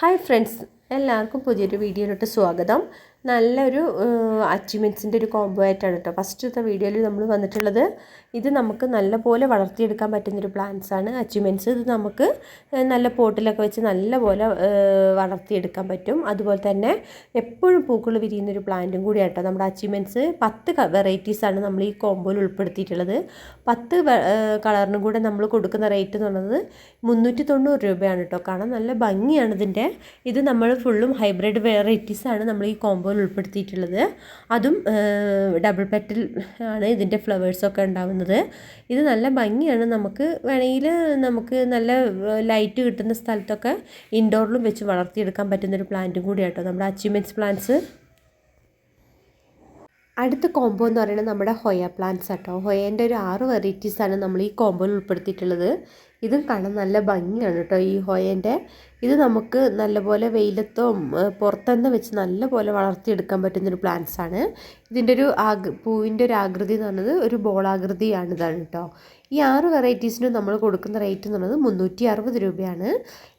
Hi friends, എല്ലാവർക്കും പുതിയൊരു വീഡിയോയിലോട്ട് സ്വാഗതം. നല്ലൊരു അച്ചീവ്മെൻറ്റ്സിൻ്റെ ഒരു കോംബോ ആയിട്ടാണ് കേട്ടോ ഫസ്റ്റത്തെ വീഡിയോയിൽ നമ്മൾ വന്നിട്ടുള്ളത്. ഇത് നമുക്ക് നല്ലപോലെ വളർത്തിയെടുക്കാൻ പറ്റുന്നൊരു പ്ലാന്റ്സ് ആണ് അച്ചീവ്മെൻറ്റ്സ്. ഇത് നമുക്ക് നല്ല പോട്ടിലൊക്കെ വെച്ച് നല്ലപോലെ വളർത്തിയെടുക്കാൻ പറ്റും. അതുപോലെ തന്നെ എപ്പോഴും പൂക്കൾ വിരിയുന്നൊരു പ്ലാന്റും കൂടി ആട്ടോ നമ്മുടെ അച്ചീവ്മെൻറ്റ്സ്. 10 വെറൈറ്റീസാണ് നമ്മൾ ഈ കോംബോയിൽ ഉൾപ്പെടുത്തിയിട്ടുള്ളത്. 10 കളറിനും കൂടെ നമ്മൾ കൊടുക്കുന്ന റേറ്റ് എന്ന് പറയുന്നത് 390 രൂപയാണ് കേട്ടോ. കാണാൻ നല്ല ഭംഗിയാണ് ഇതിൻ്റെ. ഇത് നമ്മൾ ഫുള്ളും ഹൈബ്രിഡ് വെറൈറ്റീസാണ് നമ്മൾ ഈ കോംബോയിൽ ഉൾപ്പെടുത്തിയിട്ടുള്ളത്. അതും ഡബിൾ പെറ്റൽ ആണ് ഇതിൻ്റെ ഫ്ലവേഴ്സൊക്കെ ഉണ്ടാവുന്നത്. ഇത് നല്ല ഭംഗിയാണ്. നമുക്ക് വേണമെങ്കിൽ നമുക്ക് നല്ല ലൈറ്റ് കിട്ടുന്ന സ്ഥലത്തൊക്കെ ഇൻഡോറിലും വെച്ച് വളർത്തിയെടുക്കാൻ പറ്റുന്നൊരു പ്ലാന്റും കൂടിയാട്ടോ നമ്മുടെ അച്ചീവ്മെൻറ്റ്സ് പ്ലാന്റ്സ്. അടുത്ത കോംബോ എന്ന് പറയുന്നത് നമ്മുടെ ഹൊയ പ്ലാന്റ്സ് ആട്ടോ. ഹൊയേൻ്റെ ഒരു 6 വെറൈറ്റീസാണ് നമ്മൾ ഈ കോംബോയിൽ ഉൾപ്പെടുത്തിയിട്ടുള്ളത്. ഇതും കാണാൻ നല്ല ഭംഗിയാണ് കേട്ടോ ഈ ഹൊയേൻ്റെ. ഇത് നമുക്ക് നല്ലപോലെ വെയിലത്തോ പുറത്തുനിന്ന് വെച്ച് നല്ലപോലെ വളർത്തിയെടുക്കാൻ പറ്റുന്നൊരു പ്ലാന്റ്സ് ആണ്. ഇതിൻ്റെ ഒരു പൂവിൻ്റെ ഒരു ആകൃതി എന്ന് പറയുന്നത് ഒരു ബോളാകൃതിയാണ് ഇതാണ് കേട്ടോ. ഈ 6 വെറൈറ്റീസിനും നമ്മൾ കൊടുക്കുന്ന റേറ്റ് എന്ന് പറയുന്നത് 360 രൂപയാണ്.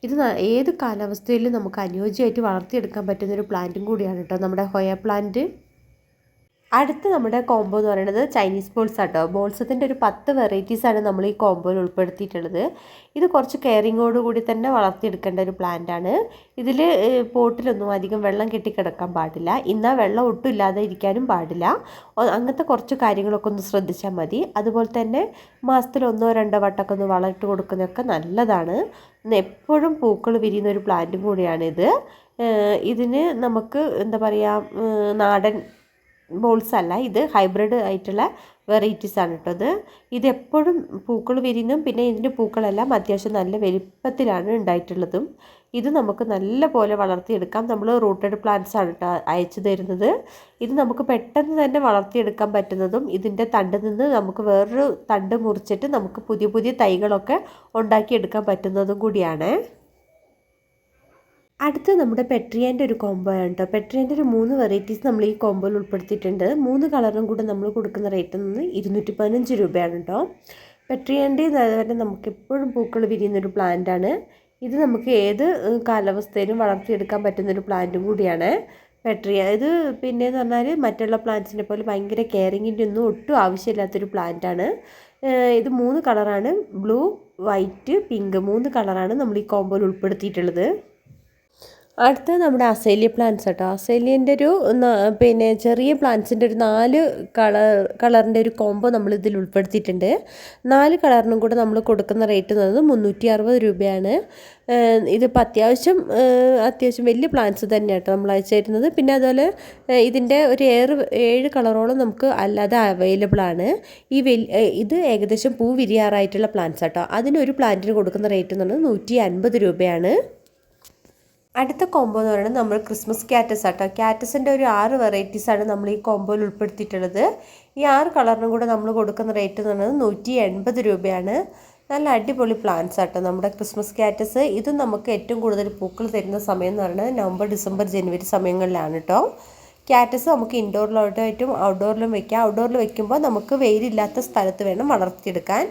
ഇത് ഏത് കാലാവസ്ഥയിലും നമുക്ക് അനുയോജ്യമായിട്ട് വളർത്തിയെടുക്കാൻ പറ്റുന്നൊരു പ്ലാന്റും കൂടിയാണ് കേട്ടോ നമ്മുടെ ഹൊയ പ്ലാന്റ്. അടുത്ത് നമ്മുടെ കോംബോ എന്ന് പറയുന്നത് ചൈനീസ് ബോൾസ് ആട്ടോ. ബോൾസത്തിൻ്റെ ഒരു 10 വെറൈറ്റീസാണ് നമ്മൾ ഈ കോംബോയിൽ ഉൾപ്പെടുത്തിയിട്ടുള്ളത്. ഇത് കുറച്ച് കെയറിങ്ങോട് കൂടി തന്നെ വളർത്തിയെടുക്കേണ്ട ഒരു പ്ലാന്റ് ആണ്. ഇതിൽ പോട്ടിലൊന്നും അധികം വെള്ളം കെട്ടിക്കിടക്കാൻ പാടില്ല. എന്നാൽ വെള്ളം ഒട്ടും ഇല്ലാതെ ഇരിക്കാനും പാടില്ല. അങ്ങനത്തെ കുറച്ച് കാര്യങ്ങളൊക്കെ ഒന്ന് ശ്രദ്ധിച്ചാൽ മതി. അതുപോലെ തന്നെ മാസത്തിൽ 1-2 വട്ടമൊക്കെ ഒന്ന് വളമിട്ട് കൊടുക്കുന്നതൊക്കെ നല്ലതാണ്. എപ്പോഴും പൂക്കൾ വിരിയുന്ന ഒരു പ്ലാന്റും കൂടിയാണിത്. ഇതിന് നമുക്ക് എന്താ പറയുക, നാടൻ ബോൾസ് അല്ല, ഇത് ഹൈബ്രിഡ് ആയിട്ടുള്ള വെറൈറ്റീസാണ് കേട്ടോ. ഇത് എപ്പോഴും പൂക്കൾ വിരിയുന്നതും പിന്നെ ഇതിൻ്റെ പൂക്കളെല്ലാം അത്യാവശ്യം നല്ല വലിപ്പത്തിലാണ് ഉണ്ടായിട്ടുള്ളതും. ഇത് നമുക്ക് നല്ല പോലെ വളർത്തിയെടുക്കാം. നമ്മൾ റൂട്ടഡ് പ്ലാന്റ്സ് ആണ് കേട്ടോ അയച്ചു തരുന്നത്. ഇത് നമുക്ക് പെട്ടെന്ന് തന്നെ വളർത്തിയെടുക്കാൻ പറ്റുന്നതും ഇതിൻ്റെ തണ്ടിൽ നിന്ന് നമുക്ക് വേറൊരു തണ്ട് മുറിച്ചിട്ട് നമുക്ക് പുതിയ പുതിയ തൈകളൊക്കെ ഉണ്ടാക്കിയെടുക്കാൻ പറ്റുന്നതും കൂടിയാണ്. അടുത്ത് നമ്മുടെ പെട്രിയാൻ്റെ ഒരു കോംബോ ആണ് കേട്ടോ. പെട്രിയാൻ്റെ ഒരു 3 വെറൈറ്റീസ് നമ്മൾ ഈ കോംബോയിൽ ഉൾപ്പെടുത്തിയിട്ടുണ്ട്. 3 കളറും കൂടെ നമ്മൾ കൊടുക്കുന്ന റേറ്റ് നിന്ന് 215 രൂപയാണ് കേട്ടോ. പെട്രിയാൻ്റെ അതുപോലെ നമുക്ക് എപ്പോഴും പൂക്കൾ വിരിയുന്നൊരു പ്ലാന്റാണ്. ഇത് നമുക്ക് ഏത് കാലാവസ്ഥയിലും വളർത്തിയെടുക്കാൻ പറ്റുന്നൊരു പ്ലാന്റും കൂടിയാണ് പെട്രിയ. ഇത് പിന്നെയെന്ന് പറഞ്ഞാൽ മറ്റുള്ള പ്ലാന്റ്സിനെ പോലെ ഭയങ്കര കെയറിങ്ങിൻ്റെ ഒന്നും ഒട്ടും ആവശ്യമില്ലാത്തൊരു പ്ലാന്റാണ്. ഇത് 3 കളറാണ്, ബ്ലൂ, വൈറ്റ്, പിങ്ക് 3 കളറാണ് നമ്മൾ ഈ കോംബോയിൽ ഉൾപ്പെടുത്തിയിട്ടുള്ളത്. അടുത്തത് നമ്മുടെ അസേലിയ പ്ലാന്റ്സ് കേട്ടോ. അസേലിയൻ്റെ ഒരു ചെറിയ പ്ലാന്റ്സിൻ്റെ ഒരു 4 കളറിൻ്റെ ഒരു കോംബോ നമ്മൾ ഇതിൽ ഉൾപ്പെടുത്തിയിട്ടുണ്ട്. 4 കളറിനും കൂടെ നമ്മൾ കൊടുക്കുന്ന റേറ്റ് എന്ന് പറയുന്നത് 360 രൂപയാണ്. ഇതിപ്പോൾ അത്യാവശ്യം വലിയ പ്ലാന്റ്സ് തന്നെയാണ് കേട്ടോ നമ്മൾ അയച്ചു തരുന്നത്. പിന്നെ അതുപോലെ ഇതിൻ്റെ ഒരു 7 കളറോളം നമുക്ക് അല്ലാതെ അവൈലബിൾ ആണ്. ഇത് ഏകദേശം പൂ വിരിയാറായിട്ടുള്ള പ്ലാന്റ്സ് കേട്ടോ. അതിനൊരു പ്ലാന്റിന് കൊടുക്കുന്ന റേറ്റ് എന്ന് പറയുന്നത് 150 രൂപയാണ്. അടുത്ത കോംബോ എന്ന് പറയുന്നത് നമ്മൾ ക്രിസ്മസ് ക്യാറ്റസ് ആട്ടോ. ക്യാറ്റസിൻ്റെ ഒരു 6 വെറൈറ്റീസാണ് നമ്മൾ ഈ കോംബോയിൽ ഉൾപ്പെടുത്തിയിട്ടുള്ളത്. ഈ 6 കളറിനും കൂടെ നമ്മൾ കൊടുക്കുന്ന റേറ്റ് എന്ന് പറയുന്നത് 180 രൂപയാണ്. നല്ല അടിപൊളി പ്ലാന്റ്സ് ആട്ടോ നമ്മുടെ ക്രിസ്മസ് ക്യാറ്റസ്. ഇതും നമുക്ക് ഏറ്റവും കൂടുതൽ പൂക്കൾ തരുന്ന സമയം എന്ന് പറയുന്നത് നവംബർ, ഡിസംബർ, ജനുവരി സമയങ്ങളിലാണ് കേട്ടോ. ക്യാറ്റസ് നമുക്ക് ഇൻഡോറിലായിട്ടും ഔട്ട്ഡോറിലും വെക്കാം. ഔട്ട്ഡോറിൽ വെക്കുമ്പോൾ നമുക്ക് വെയിലില്ലാത്ത സ്ഥലത്ത് വേണം വളർത്തിയെടുക്കാൻ.